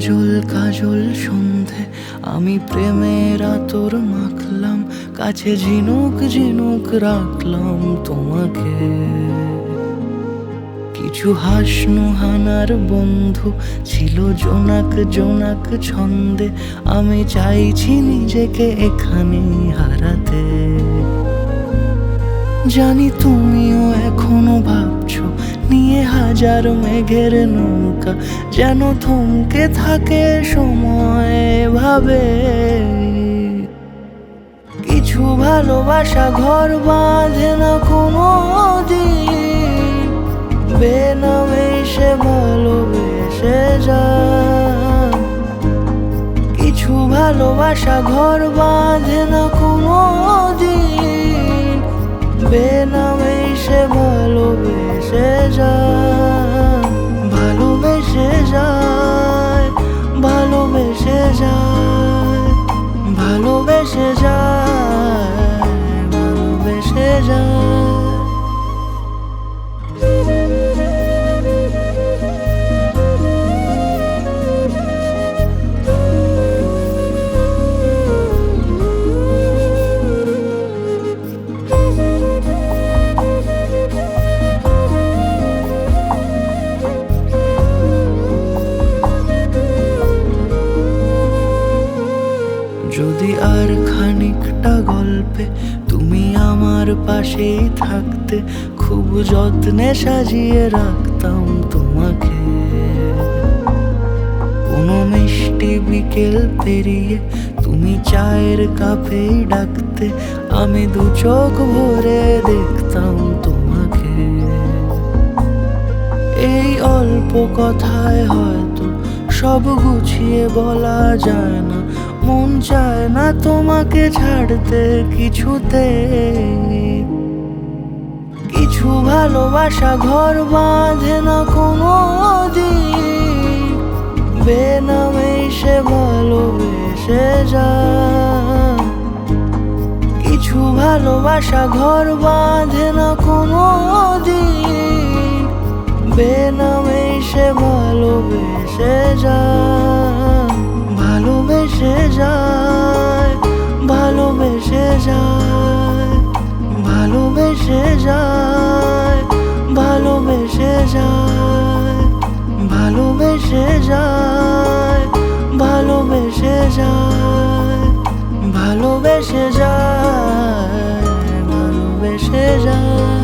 কাজল কাজল সন্ধে আমি প্রেমের আতর মাখলাম, কাছে ঝিনুক ঝিনুক রাখলাম তোমাকে। কিছু হাসনু হানার বন্ধু ছিল জোনাক জোনাক ছন্দে, আমি চাইছি নিজেকে এখানে হারাতে। জানি তুমিও এখনো ভাবছো নিয়ে হাজার মেঘের নৌকা, যেন থমকে থাকে সময় ভাবে। কিছু ভালোবাসা ঘর বাঁধে না কোনো দিন, বেনামে সে ভালোবেসে যায়। কিছু ভালোবাসা ঘর বাঁধে না কোনো দিন, বেনামে সে ভালোবেসে যায়। ভালোবেসে যায়, ভালোবেসে যায়, ভালোবেসে যায়, ভালোবেসে যায়। যদি আর খানিকটা গল্পে তুমি আমার পাশেই থাকতে, খুব যত্নে সাজিয়ে রাখতাম তোমাকে। কোনো মিষ্টি বিকেল পেরিয়ে তুমি চায়ের কাপেই ডাকতে, আমি দু চোখ ভরে দেখতাম তোমাকে। এই অল্প কথায় হয়তো সব গুছিয়ে বলা যায় না, মন চায় না তোমাকে ছাড়তে কিছুতে। কিছু ভালোবাসা ঘর বাঁধে না কোনো দিন, বেনামে সে ভালোবেসে যায়। কিছু ভালোবাসা ঘর বাঁধে না কোনো দিন, বেনামে সে ভালোবেসে যায়। ভালোবেসে যায়, ভালোবেসে যায়, ভালোবেসে যায়, ভালোবেসে যায়, ভালোবেসে যায়, ভালোবেসে যায়, ভালোবেসে যায়, ভালোবেসে যায়।